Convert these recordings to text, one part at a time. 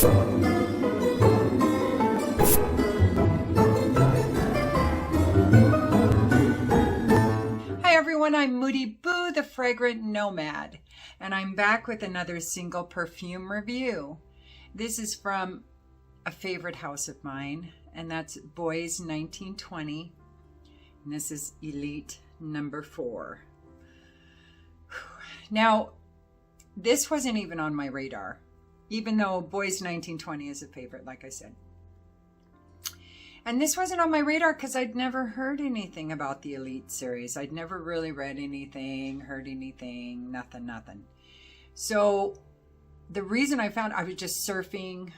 Hi everyone, I'm Moody Boo, the Fragrant Nomad, and I'm back with another single perfume review. This is from a favorite house of mine, and that's Bois 1920, and this is Elite number 4. Now, this wasn't even on my radar, even though Bois 1920 is a favorite, like I said. And this wasn't on my radar because I'd never heard anything about the Elite series. I'd never really read anything, heard anything, nothing. So the reason I found, I was just surfing,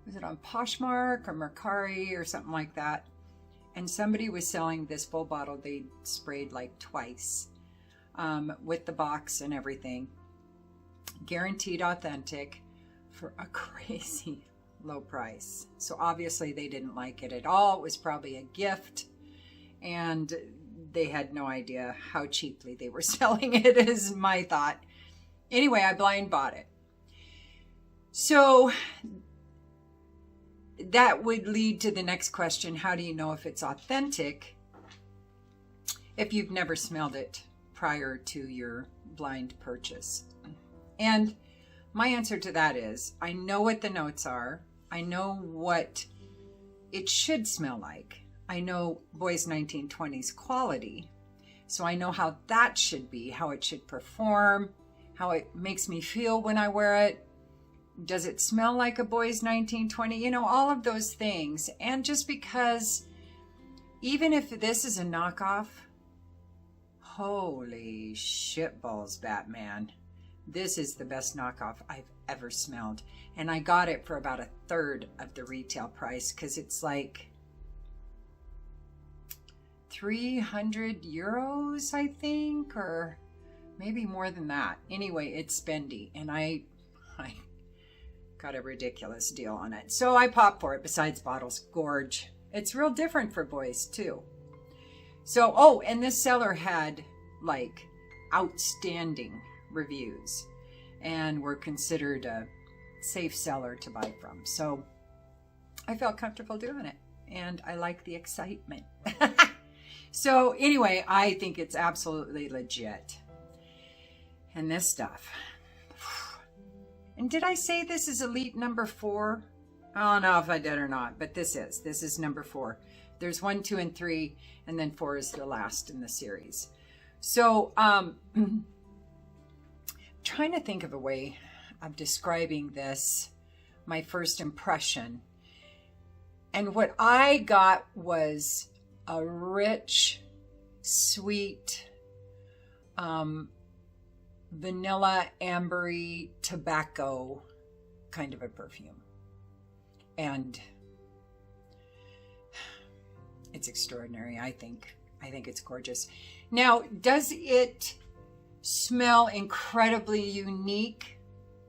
was it on Poshmark or Mercari or something like that? And somebody was selling this full bottle they sprayed like twice with the box and everything. Guaranteed authentic for a crazy low price. So obviously they didn't like it at all. It was probably a gift and they had no idea how cheaply they were selling it, is my thought. Anyway, I blind bought it. So that would lead to the next question. How do you know if it's authentic if you've never smelled it prior to your blind purchase? And my answer to that is, I know what the notes are. I know what it should smell like. I know Bois 1920's quality. So I know how that should be, how it should perform, how it makes me feel when I wear it. Does it smell like a Bois 1920? You know, all of those things. And just because, even if this is a knockoff, holy shitballs, Batman. This is the best knockoff I've ever smelled. And I got it for about 1/3 of the retail price because it's like 300 euros, I think, or maybe more than that. Anyway, it's spendy, and I got a ridiculous deal on it. So I popped for it. Besides, bottles gorge. It's real different for boys too. So, oh, and this seller had like outstanding reviews and were considered a safe seller to buy from. So I felt comfortable doing it, and I like the excitement. So anyway, I think it's absolutely legit. And this stuff. And did I say this is Elite number 4? I don't know if I did or not, but this is number 4. There's 1, 2, and 3, and then 4 is the last in the series. So trying to think of a way of describing this, my first impression. And what I got was a rich, sweet, vanilla, ambery, tobacco kind of a perfume. And it's extraordinary, I think. I think it's gorgeous. Now, does it smell incredibly unique?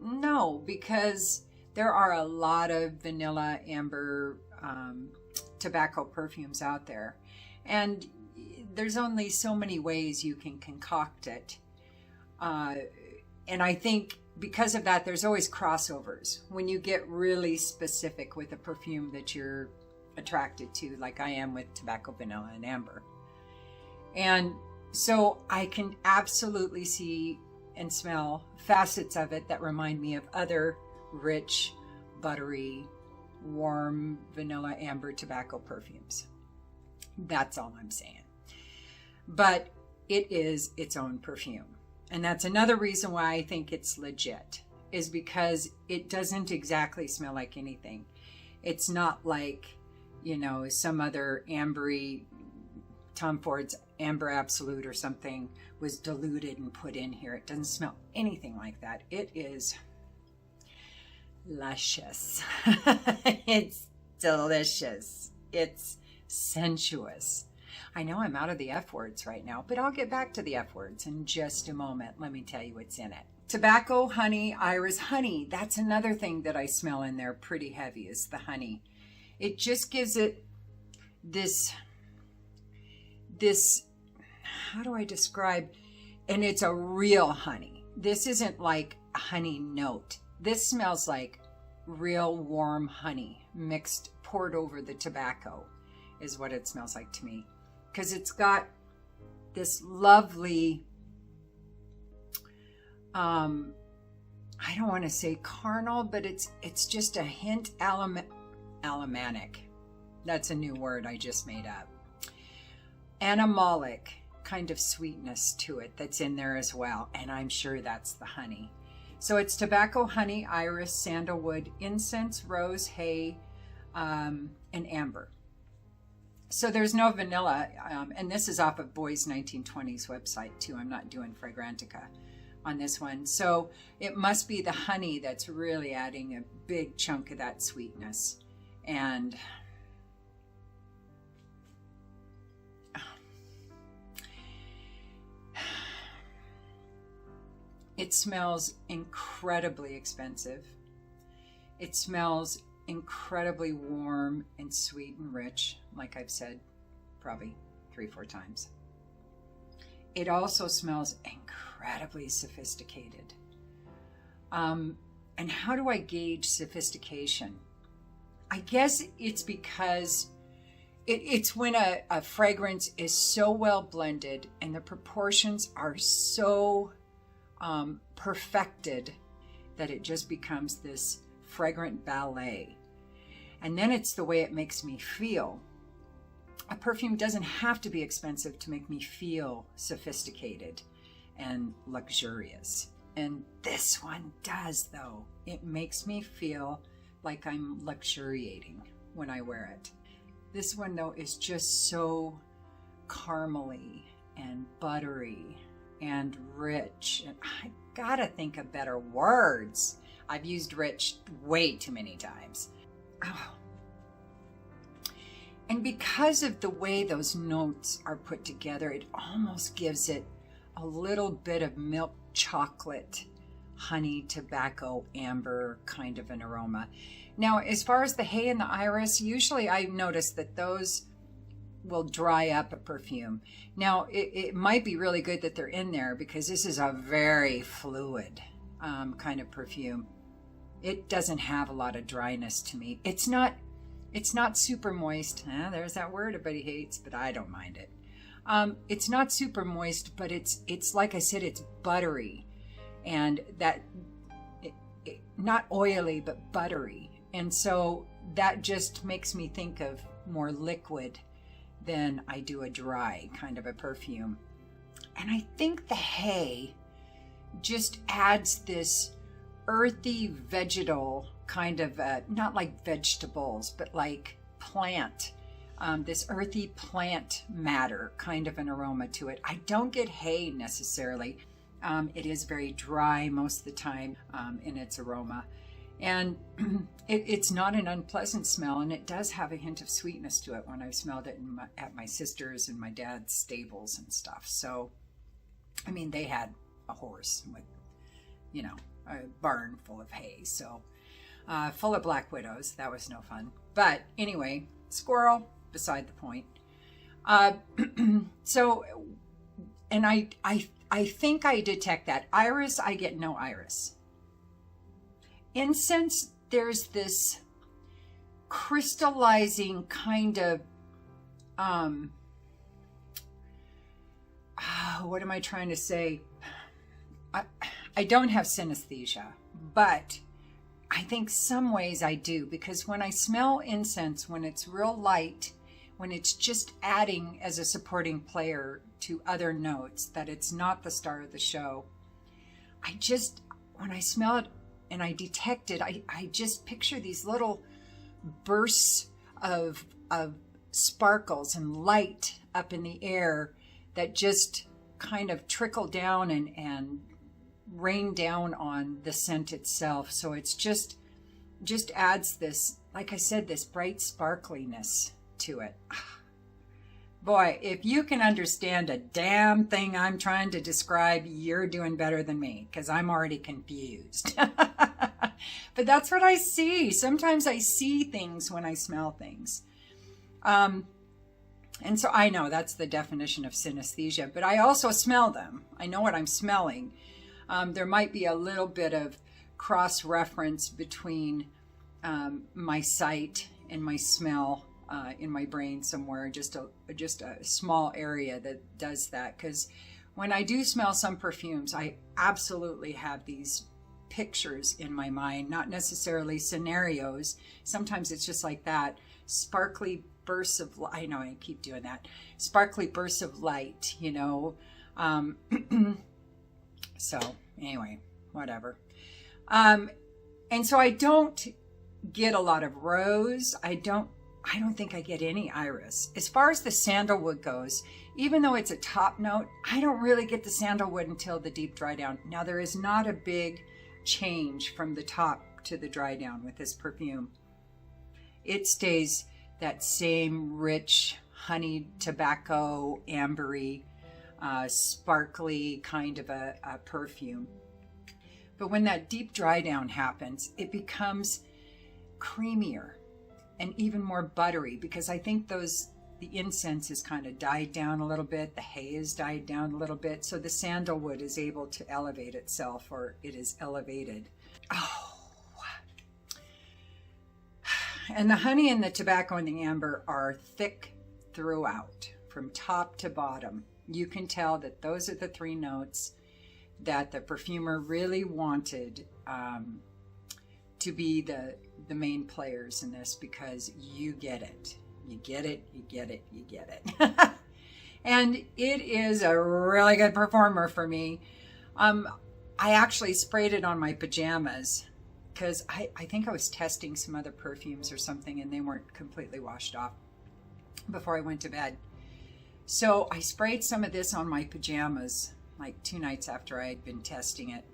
No, because there are a lot of vanilla, amber, tobacco perfumes out there. And there's only so many ways you can concoct it. And I think because of that, there's always crossovers. When you get really specific with a perfume that you're attracted to, like I am with tobacco, vanilla, and amber. And so I can absolutely see and smell facets of it that remind me of other rich, buttery, warm, vanilla, amber tobacco perfumes. That's all I'm saying. But it is its own perfume. And that's another reason why I think it's legit, is because it doesn't exactly smell like anything. It's not like, you know, some other ambery, Tom Ford's Amber Absolute or something was diluted and put in here. It doesn't smell anything like that. It is luscious. It's delicious. It's sensuous. I know I'm out of the F words right now, but I'll get back to the F words in just a moment. Let me tell you what's in it. Tobacco, honey, iris. Honey, that's another thing that I smell in there pretty heavy, is the honey. It just gives it this, how do I describe, and it's a real honey. This isn't like a honey note. This smells like real warm honey mixed, poured over the tobacco is what it smells like to me. Because it's got this lovely, I don't want to say carnal, but it's just a hint alumanic. That's a new word I just made up. Animalic kind of sweetness to it that's in there as well. And I'm sure that's the honey. So it's tobacco, honey, iris, sandalwood, incense, rose, hay, and amber. So there's no vanilla, and this is off of Bois 1920's website too. I'm not doing Fragrantica on this one. So it must be the honey that's really adding a big chunk of that sweetness. And it smells incredibly expensive. It smells incredibly warm and sweet and rich, like I've said probably 3-4 times. It also smells incredibly sophisticated. And how do I gauge sophistication? I guess it's because it's when a fragrance is so well blended and the proportions are so perfected that it just becomes this fragrant ballet. And then it's the way it makes me feel. A perfume doesn't have to be expensive to make me feel sophisticated and luxurious. And this one does, though. It makes me feel like I'm luxuriating when I wear it. This one, though, is just so caramely and buttery and rich. And I gotta think of better words. I've used rich way too many times. Oh. And because of the way those notes are put together, it almost gives it a little bit of milk chocolate, honey, tobacco, amber kind of an aroma. Now, as far as the hay and the iris, usually I notice that those will dry up a perfume. Now, it might be really good that they're in there because this is a very fluid kind of perfume. It doesn't have a lot of dryness to me. It's not super moist. There's that word everybody hates, but I don't mind it. It's not super moist, but it's like I said, it's buttery, and that not oily, but buttery. And so that just makes me think of more liquid than I do a dry kind of a perfume. And I think the hay just adds this earthy vegetal kind of, not like vegetables, but like plant, this earthy plant matter kind of an aroma to it. I don't get hay necessarily. It is very dry most of the time in its aroma. And it's not an unpleasant smell, and it does have a hint of sweetness to it when I've smelled it at my sister's and my dad's stables and stuff. So, I mean, they had a horse with, a barn full of hay. So, full of black widows. That was no fun. But anyway, squirrel, beside the point. So, and I think I detect that. Iris, I get no iris. Incense, there's this crystallizing kind of, what am I trying to say? I don't have synesthesia, but I think some ways I do, because when I smell incense, when it's real light, when it's just adding as a supporting player to other notes, that it's not the star of the show, when I smell it, and I detect it, I just picture these little bursts of sparkles and light up in the air that just kind of trickle down and rain down on the scent itself. So it's just adds this, like I said, this bright sparkliness to it. Boy, if you can understand a damn thing I'm trying to describe, you're doing better than me, because I'm already confused. But that's what I see. Sometimes I see things when I smell things. And so I know that's the definition of synesthesia, but I also smell them. I know what I'm smelling. There might be a little bit of cross-reference between my sight and my smell in my brain somewhere, just a small area that does that. Because when I do smell some perfumes, I absolutely have these pictures in my mind, not necessarily scenarios. Sometimes it's just like that, sparkly bursts of light. I know I keep doing that. Sparkly bursts of light, you know. So anyway, whatever. And so I don't get a lot of rose. I don't think I get any iris. As far as the sandalwood goes, even though it's a top note, I don't really get the sandalwood until the deep dry down. Now, there is not a big change from the top to the dry down with this perfume. It stays that same rich honey, tobacco, ambery, sparkly kind of a perfume. But when that deep dry down happens, it becomes creamier and even more buttery, because I think the incense has kind of died down a little bit, the hay has died down a little bit, so the sandalwood is able to elevate itself, or it is elevated. Oh, and the honey and the tobacco and the amber are thick throughout, from top to bottom. You can tell that those are the three notes that the perfumer really wanted to be the main players in this, because you get it. You get it, you get it, you get it. And it is a really good performer for me. I actually sprayed it on my pajamas because I think I was testing some other perfumes or something, and they weren't completely washed off before I went to bed. So I sprayed some of this on my pajamas like 2 nights after I had been testing it.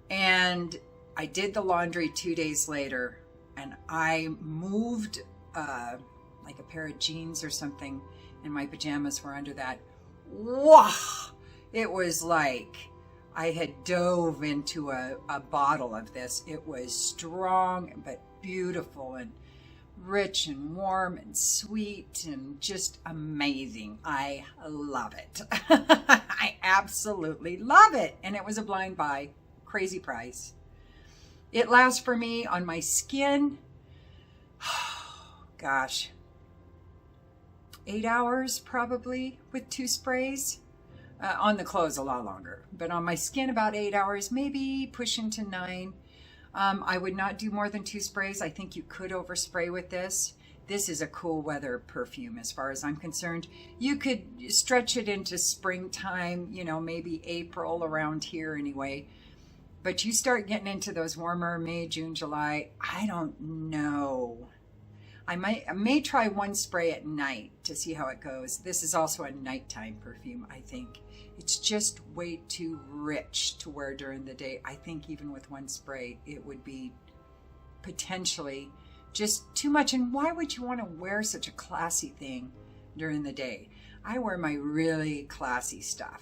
And I did the laundry 2 days later, and I moved like a pair of jeans or something, and my pajamas were under that. Wow! It was like I had dove into a bottle of this. It was strong but beautiful and rich and warm and sweet and just amazing. I love it. I absolutely love it. And it was a blind buy. Crazy price. It lasts for me on my skin. Gosh, 8 hours probably with 2 sprays. On the clothes a lot longer, but on my skin about 8 hours, maybe pushing to 9. I would not do more than 2 sprays. I think you could overspray with this. This is a cool weather perfume as far as I'm concerned. You could stretch it into springtime, you know, maybe April around here anyway. But you start getting into those warmer May, June, July, I don't know. I may try 1 spray at night to see how it goes. This is also a nighttime perfume, I think. It's just way too rich to wear during the day. I think even with 1 spray, it would be potentially just too much. And why would you want to wear such a classy thing during the day? I wear my really classy stuff,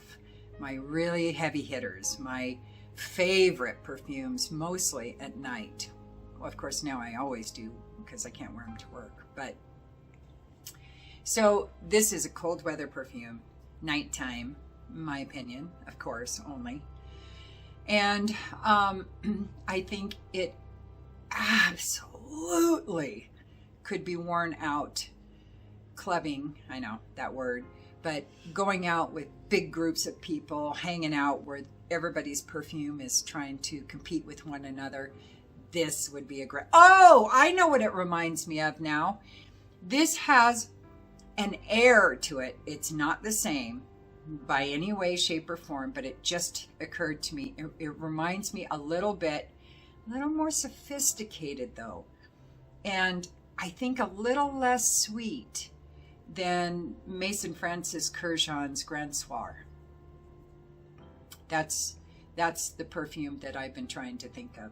my really heavy hitters, my favorite perfumes mostly at night. Well, of course, now I always do, because I can't wear them to work. But so this is a cold weather perfume, nighttime, in my opinion, of course, only. And I think it absolutely could be worn out clubbing, I know that word, but going out with big groups of people, hanging out where everybody's perfume is trying to compete with one another. This would be a great... Oh, I know what it reminds me of now. This has an air to it. It's not the same by any way, shape, or form, but it just occurred to me. It reminds me a little more sophisticated though. And I think a little less sweet than Mason Francis Kurkdjian's Grand Soir. That's the perfume that I've been trying to think of.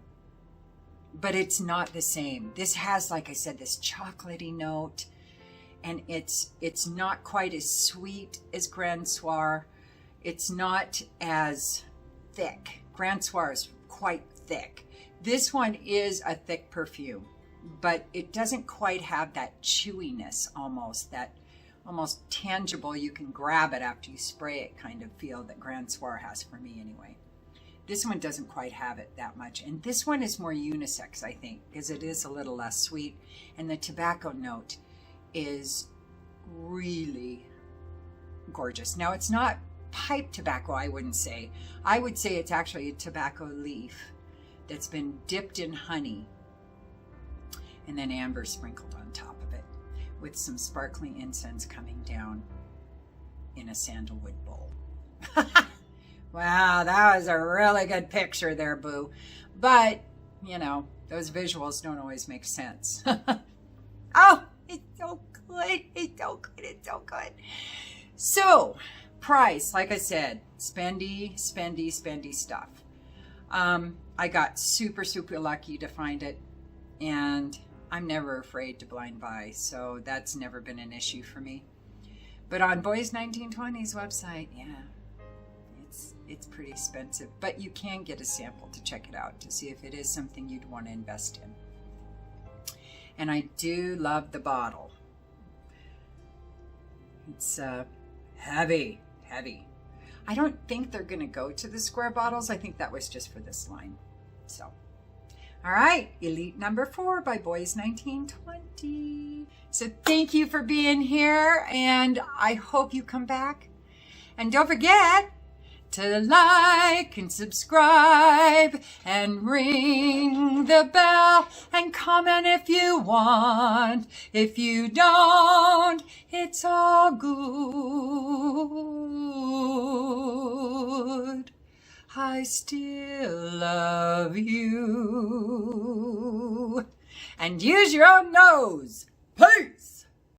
But it's not the same. This has, like I said, this chocolatey note, and it's not quite as sweet as Grand Soir. It's not as thick. Grand Soir is quite thick. This one is a thick perfume, but it doesn't quite have that chewiness, almost tangible, you can grab it after you spray it kind of feel that Grand Soir has for me anyway. This one doesn't quite have it that much. And this one is more unisex, I think, because it is a little less sweet. And the tobacco note is really gorgeous. Now, it's not pipe tobacco, I wouldn't say. I would say it's actually a tobacco leaf that's been dipped in honey and then amber sprinkled on top of it with some sparkling incense coming down in a sandalwood bowl. Wow, that was a really good picture there, Boo. But, you know, those visuals don't always make sense. Oh, it's so good. It's so good. It's so good. So, price, like I said, spendy stuff. I got super lucky to find it, and I'm never afraid to blind buy, so that's never been an issue for me. But on Bois 1920's website, yeah, it's pretty expensive, but you can get a sample to check it out to see if it is something you'd want to invest in. And I do love the bottle. It's heavy. I don't think they're going to go to the square bottles. I think that was just for this line. So, all right, Elite number 4 by Bois 1920. So thank you for being here, and I hope you come back. And don't forget to like and subscribe and ring the bell and comment if you want. If you don't, it's all good. I still love you. And use your own nose. Peace.